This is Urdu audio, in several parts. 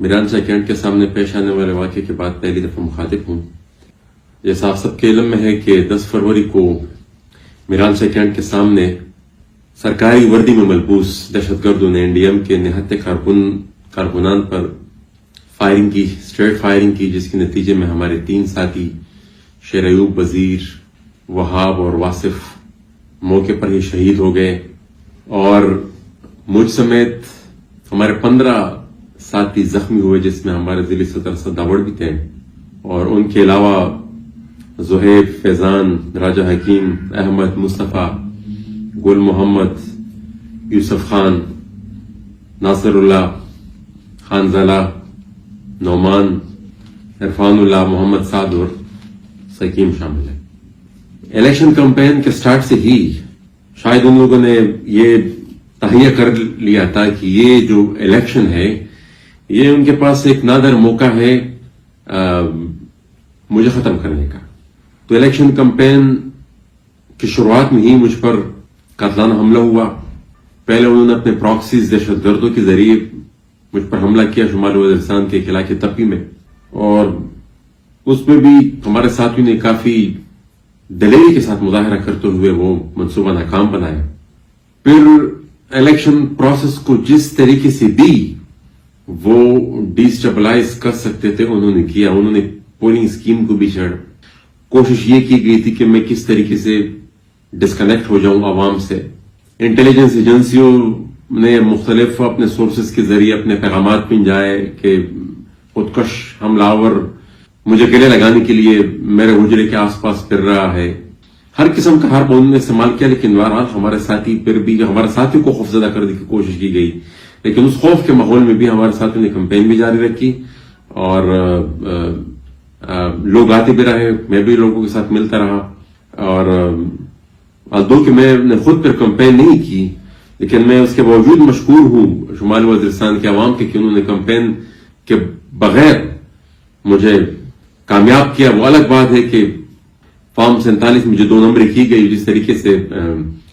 میرانشاہ کینٹ کے سامنے پیش آنے والے واقعے کے بعد پہلی دفعہ مخاطب ہوں. جیسا آپ سب کے علم میں ہے کہ 10 فروری کو میرانشاہ کینٹ کے سامنے سرکاری وردی میں ملبوس دہشت گردوں نے NDM کے نہتے کارکنان پر فائرنگ کی، اسٹریٹ فائرنگ کی، جس کے نتیجے میں ہمارے 3 ساتھی شیر ایوب، وزیر، وہاب اور واصف موقع پر ہی شہید ہو گئے، اور مجھ سمیت ہمارے 15 ساتھی زخمی ہوئے، جس میں ہمارے ضلع صدر سداوڑ بھی تھے، اور ان کے علاوہ زہیب، فیضان، راجہ حکیم، احمد، مصطفیٰ، گل محمد، یوسف خان، ناصر اللہ، خانزالہ، نعمان، عرفان اللہ، محمد سعد اور سکیم شامل ہے. الیکشن کمپین کے سٹارٹ سے ہی شاید ان لوگوں نے یہ تہیہ کر لیا تھا کہ یہ جو الیکشن ہے یہ ان کے پاس ایک نادر موقع ہے مجھے ختم کرنے کا. تو الیکشن کمپین کی شروعات میں ہی مجھ پر قاتلانہ حملہ ہوا. پہلے انہوں نے اپنے پراکسیز دہشت گردوں کے ذریعے مجھ پر حملہ کیا شمال وزیرستان کے ایک علاقے تپی میں، اور اس میں بھی ہمارے ساتھیوں نے کافی دلیری کے ساتھ مظاہرہ کرتے ہوئے وہ منصوبہ ناکام بنایا. پھر الیکشن پروسیس کو جس طریقے سے بھی وہ ڈیسٹیبلائز کر سکتے تھے انہوں نے کیا. انہوں نے پولنگ اسکیم کو بھی کوشش یہ کی گئی تھی کہ میں کس طریقے سے ڈسکنیکٹ ہو جاؤں عوام سے. انٹیلیجنس ایجنسیوں نے مختلف اپنے سورسز کے ذریعے اپنے پیغامات پھینچائے کہ خودکش حملہ آور مجھے گلے لگانے کے لیے میرے حجرے کے آس پاس پھر رہا ہے. ہر قسم کا حرب انہوں نے استعمال کیا، لیکن بہرحال ہمارے ساتھی پھر بھی ہمارے ساتھیوں کو خوفزدہ کرنے کی کوشش کی گئی. لیکن اس خوف کے ماحول میں بھی ہمارے ساتھیوں نے کمپین بھی جاری رکھی، اور لوگ آتے بھی رہے، میں بھی لوگوں کے ساتھ ملتا رہا. اور دو کہ میں نے خود پر کمپین نہیں کی، لیکن میں اس کے باوجود مشکور ہوں شمال وزیرستان کے عوام کے کہ انہوں نے کمپین کے بغیر مجھے کامیاب کیا. وہ الگ بات ہے کہ فارم 47 میں جو 2 نمبر کی گئی، جس طریقے سے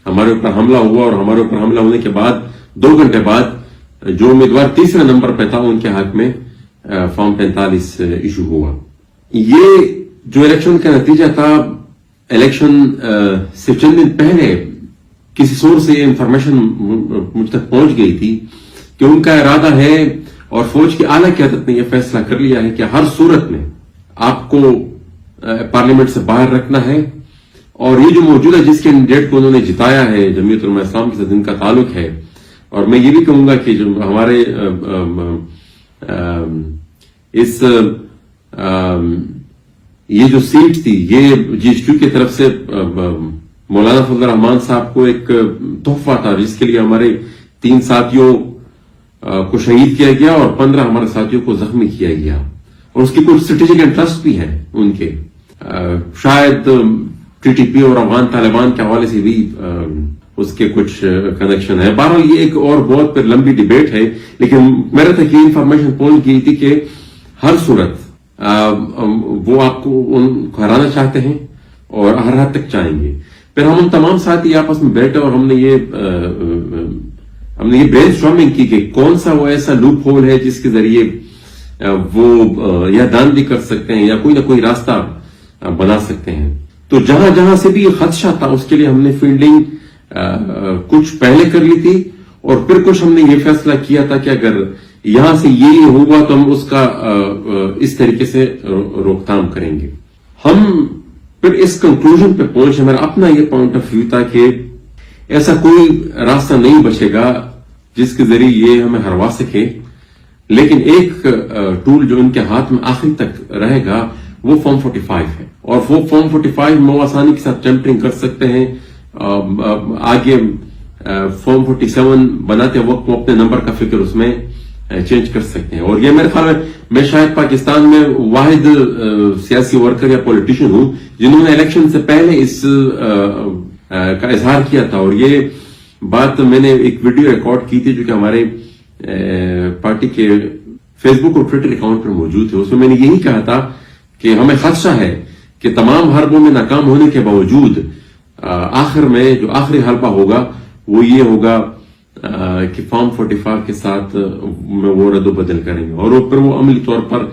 ہمارے اوپر حملہ ہوا، اور ہمارے اوپر حملہ ہونے کے بعد 2 گھنٹے بعد جو امیدوار تیسرے نمبر پہ تھا ان کے حق میں فارم 45 ایشو ہوا. یہ جو الیکشن کا نتیجہ تھا، الیکشن سے چند دن پہلے کسی سورس سے یہ انفارمیشن مجھ تک پہنچ گئی تھی کہ ان کا ارادہ ہے، اور فوج کی اعلیٰ قیادت نے یہ فیصلہ کر لیا ہے کہ ہر صورت میں آپ کو پارلیمنٹ سے باہر رکھنا ہے. اور یہ جو موجودہ جس کینڈیڈیٹ کو انہوں نے جتایا ہے جمعیت علماء اسلام کے ساتھ ان کا تعلق ہے، اور میں یہ بھی کہوں گا کہ جو ہمارے یہ جو سیٹ تھی یہ GHQ کی طرف سے مولانا فضل الرحمان صاحب کو ایک تحفہ تھا، جس کے لیے ہمارے 3 ساتھیوں کو شہید کیا گیا اور 15 ہمارے ساتھیوں کو زخمی کیا گیا. اور اس کی کچھ اسٹریٹجک انٹرسٹ بھی ہیں ان کے، شاید TTP اور افغان طالبان کے حوالے سے بھی اس کے کچھ کنیکشن ہے. بہرحال یہ ایک اور بہت پھر لمبی ڈیبیٹ ہے، لیکن میرے تک یہ انفارمیشن پہنچ گئی تھی کہ ہر صورت وہ آپ کو ان کو ہرانا چاہتے ہیں اور ہر حد تک چاہیں گے. پھر ہم تمام ساتھی آپس میں بیٹھے اور ہم نے یہ برین اسٹارمنگ کی کہ کون سا وہ ایسا لوپ ہول ہے جس کے ذریعے وہ یا دان بھی کر سکتے ہیں یا کوئی نہ کوئی راستہ بنا سکتے ہیں. تو جہاں جہاں سے بھی یہ خدشہ تھا اس کے لیے ہم نے فیلڈنگ کچھ پہلے کر لی تھی، اور پھر کچھ ہم نے یہ فیصلہ کیا تھا کہ اگر یہاں سے یہ ہوا تو ہم اس کا اس طریقے سے روک تھام کریں گے. ہم پھر اس کنکلوژن پہ پہنچے، میرا اپنا یہ پوائنٹ آف ویو تھا کہ ایسا کوئی راستہ نہیں بچے گا جس کے ذریعے یہ ہمیں ہروا سکے، لیکن ایک ٹول جو ان کے ہاتھ میں آخری تک رہے گا وہ فارم 45 ہے. اور وہ فارم 45 میں وہ آسانی کے ساتھ ٹیمپرنگ کر سکتے ہیں. آگے فارم 47 بناتے وقت وہ اپنے نمبر کا فکر اس میں چینج کر سکتے ہیں. اور یہ میرے خیال میں شاید پاکستان میں واحد سیاسی ورکر یا پولیٹیشین ہوں جنہوں نے الیکشن سے پہلے اس کا اظہار کیا تھا. اور یہ بات میں نے ایک ویڈیو ریکارڈ کی تھی جو کہ ہمارے پارٹی کے فیس بک اور ٹویٹر اکاؤنٹ پر موجود ہے. اس میں میں نے یہی کہا تھا کہ ہمیں خدشہ ہے کہ تمام حربوں میں ناکام ہونے کے باوجود آخر میں جو آخری حلبہ ہوگا وہ یہ ہوگا کہ فارم 45 کے ساتھ میں وہ رد و بدل کریں گے، اور پھر وہ عملی طور پر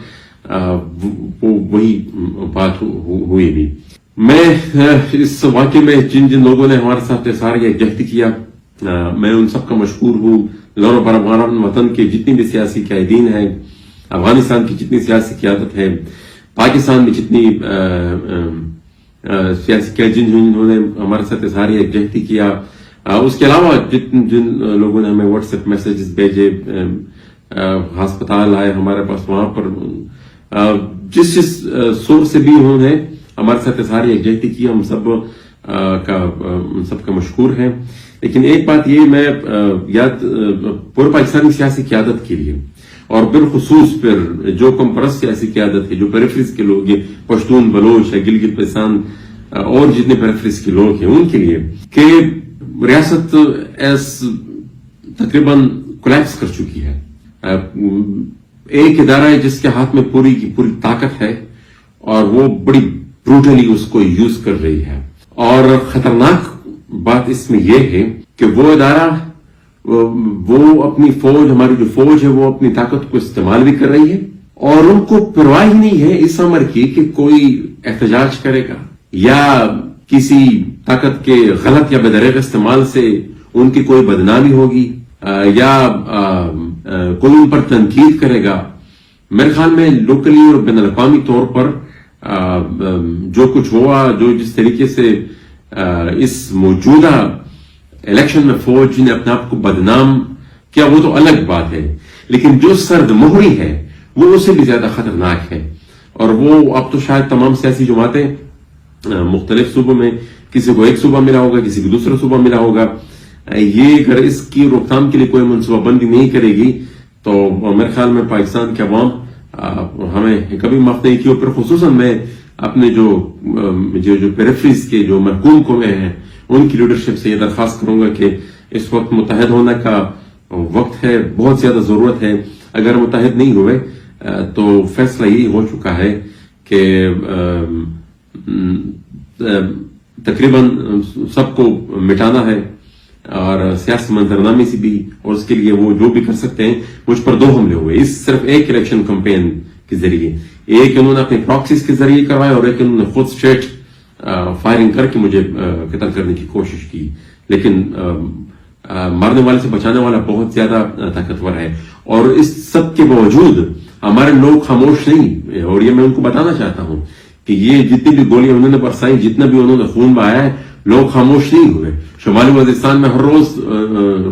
وہی بات ہوئی بھی۔ میں اس واقعے میں جن لوگوں نے ہمارے ساتھ سارے یکجہتی کیا، میں ان سب کا مشکور ہوں۔ لور برابان وطن کے جتنی بھی سیاسی قائدین ہیں، افغانستان کی جتنی سیاسی قیادت ہے، پاکستان میں جتنی سیاسی قائدین جنہوں نے ہمارے ساتھ ساری یکجہتی کیا، اس کے علاوہ جن لوگوں نے ہمیں واٹس ایپ میسیجز بھیجے، ہسپتال آئے ہمارے پاس، وہاں پر جس سورس سے بھی انہوں نے ہمارے ساتھ ساری یکجہتی کی، ہم سب کا مشکور ہیں۔ لیکن ایک بات یہ میں یاد پورے پاکستانی سیاسی قیادت کے لیے، اور بالخصوص پھر جو کم پرست سیاسی قیادت ہے، جو پیریفریز کے لوگ ہیں، پشتون، بلوچ ہے، گلگت بلتستان اور جتنے پیریفریز کے لوگ ہیں، ان کے لیے کہ ریاست تقریباً کولیپس کر چکی ہے۔ ایک ادارہ ہے جس کے ہاتھ میں پوری کی پوری طاقت ہے، اور وہ بڑی بروٹلی اس کو یوز کر رہی ہے۔ اور خطرناک بات اس میں یہ ہے کہ وہ ادارہ، وہ اپنی فوج، ہماری جو فوج ہے، وہ اپنی طاقت کو استعمال بھی کر رہی ہے، اور ان کو پرواہ ہی نہیں ہے اس امر کی کہ کوئی احتجاج کرے گا یا کسی طاقت کے غلط یا بدریغ استعمال سے ان کی کوئی بدنامی ہوگی یا کوئی ان پر تنقید کرے گا۔ میرے خیال میں لوکلی اور بین الاقوامی طور پر جو کچھ ہوا، جو جس طریقے سے اس موجودہ الیکشن میں فوج نے اپنے آپ کو بدنام کیا، وہ تو الگ بات ہے، لیکن جو سرد مہری ہے وہ اس سے بھی زیادہ خطرناک ہے۔ اور وہ اب تو شاید تمام سیاسی جماعتیں مختلف صوبوں میں، کسی کو ایک صوبہ ملا ہوگا، کسی کو دوسرا صوبہ ملا ہوگا، یہ اگر اس کی روک تھام کے لیے کوئی منصوبہ بندی نہیں کرے گی تو میرے خیال میں پاکستان کے عوام ہمیں کبھی معاف نہیں کی۔ اور پھر خصوصاً میں اپنے جو پیریفریز کے جو محکوم قومیں ہیں، ان کی لیڈرشپ سے یہ درخواست کروں گا کہ اس وقت متحد ہونے کا وقت ہے، بہت زیادہ ضرورت ہے۔ اگر متحد نہیں ہوئے تو فیصلہ یہی ہو چکا ہے کہ تقریباً سب کو مٹانا ہے، اور سیاسی منظرنامے سے بھی، اور اس کے لیے وہ جو بھی کر سکتے ہیں۔ مجھ پر 2 حملے ہوئے اس صرف ایک الیکشن کمپین کے ذریعے، ایک انہوں نے اپنے پراکسیز کے ذریعے کروایا، اور ایک انہوں نے خود اسٹریٹ فائرنگ کر کے مجھے قتل کرنے کی کوشش کی۔ لیکن مارنے والے سے بچانے والا بہت زیادہ طاقتور ہے، اور اس سب کے باوجود ہمارے لوگ خاموش نہیں۔ اور یہ میں ان کو بتانا چاہتا ہوں کہ یہ جتنی بھی گولیاں انہوں نے برسائی، جتنا بھی انہوں نے خون بہایا ہے، لوگ خاموش نہیں ہوئے۔ شمالی وزیرستان میں ہر روز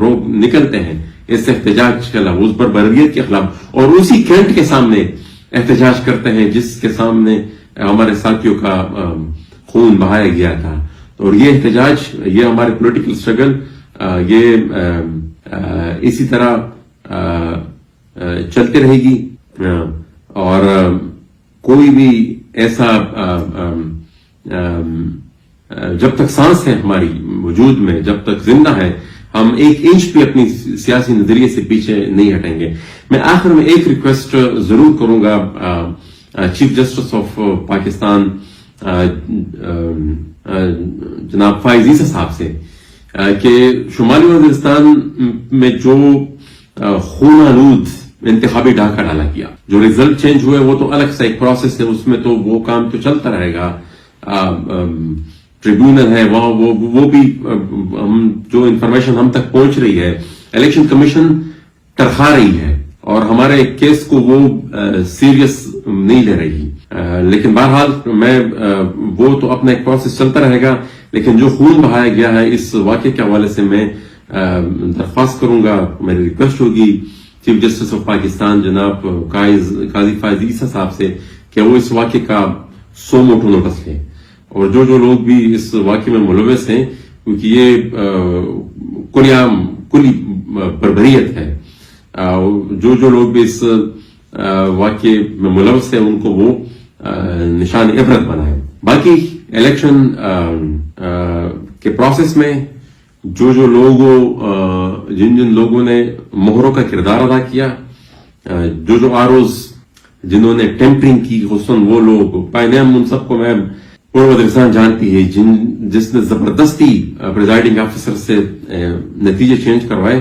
لوگ نکلتے ہیں اس احتجاج کے خلاف، اس بربریت کے خلاف، اور اسی کینٹ کے سامنے احتجاج کرتے ہیں جس کے سامنے ہمارے ساتھیوں کا خون بہایا گیا تھا۔ اور یہ احتجاج، یہ ہمارے پولیٹیکل اسٹرگل، یہ اسی طرح چلتے رہے گی، اور کوئی بھی ایسا جب تک سانس ہے ہماری وجود میں، جب تک زندہ ہے، ہم ایک انچ بھی اپنی سیاسی نظریے سے پیچھے نہیں ہٹیں گے۔ میں آخر میں ایک ریکویسٹ ضرور کروں گا چیف جسٹس آف پاکستان جناب فائز عیسی صاحب سے، کہ شمالی وزیرستان میں جو خون آلود انتخابی ڈاکہ ڈالا گیا، جو ریزلٹ چینج ہوئے، وہ تو الگ سا ایک پروسیس ہے، اس میں تو وہ کام تو چلتا رہے گا۔ ٹریبیونل ہے وہاں، وہ بھی جو انفارمیشن ہم تک پہنچ رہی ہے، الیکشن کمیشن ٹرخا رہی ہے، اور ہمارے کیس کو وہ سیریس نہیں لے رہی۔ لیکن بہرحال وہ تو اپنا ایک پروسیس چلتا رہے گا، لیکن جو خون بہایا گیا ہے اس واقعے کے حوالے سے میں درخواست کروں گا، میری ریکویسٹ ہوگی چیف جسٹس آف پاکستان جناب قاضی فائز عیسی صاحب سے کہ وہ اس واقعے کا سو موٹو نوٹس لیں، اور جو لوگ بھی اس واقعے میں ملوث ہیں، کیونکہ یہ کلی بربریت ہے، جو لوگ بھی اس واقعے میں ملوث ہیں ان کو وہ نشان عبرت بنائیں۔ باقی الیکشن کے پروسیس میں جو لوگوں جن لوگوں نے مہروں کا کردار ادا کیا، جو آروز جنہوں نے ٹیمپرنگ کی، خصوصاً وہ لوگ پائنیم، ان سب کو میں پورا وزیرستان جانتی ہے، جس نے زبردستی پریزائڈنگ آفیسر سے نتیجے چینج کروائے،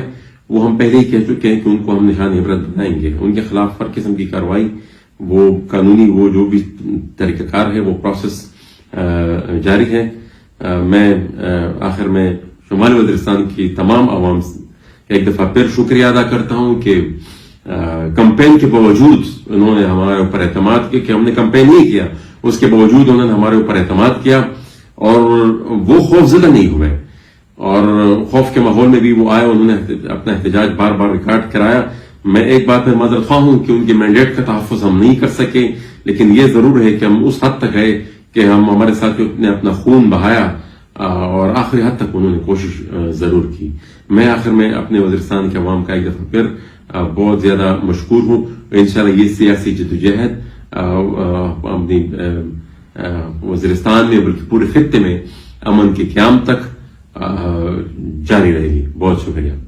وہ ہم پہلے ہی کہہ چکے ہیں کہ ان کو ہم نشان عبرت بنائیں گے. ان کے خلاف ہر قسم کی کارروائی، وہ قانونی وہ جو بھی طریقہ کار ہے، وہ پروسیس جاری ہے. میں آخر میں شمال وزیرستان کی تمام عوام ایک دفعہ پھر شکریہ ادا کرتا ہوں کہ کمپین کے باوجود انہوں نے ہمارے اوپر اعتماد کیا، کہ ہم نے کمپین نہیں کیا، اس کے باوجود انہوں نے ہمارے اوپر اعتماد کیا اور وہ خوف زدہ نہیں ہوئے، اور خوف کے ماحول میں بھی وہ آئے، انہوں نے اپنا احتجاج بار بار ریکارڈ کرایا. میں ایک بات میں معذرت خواہ ہوں کہ ان کے مینڈیٹ کا تحفظ ہم نہیں کر سکے، لیکن یہ ضرور ہے کہ ہم اس حد تک گئے کہ ہم ہمارے ساتھیوں نے اپنا خون بہایا اور آخری حد تک انہوں نے کوشش ضرور کی. میں آخر میں اپنے وزیرستان کے عوام کا ایک دفعہ پھر بہت زیادہ مشکور ہوں. انشاءاللہ یہ سیاسی جدوجہد اپنی وزیرستان میں بلکہ پورے خطے میں امن کے قیام تک جاری رہے گی. بہت شکریہ.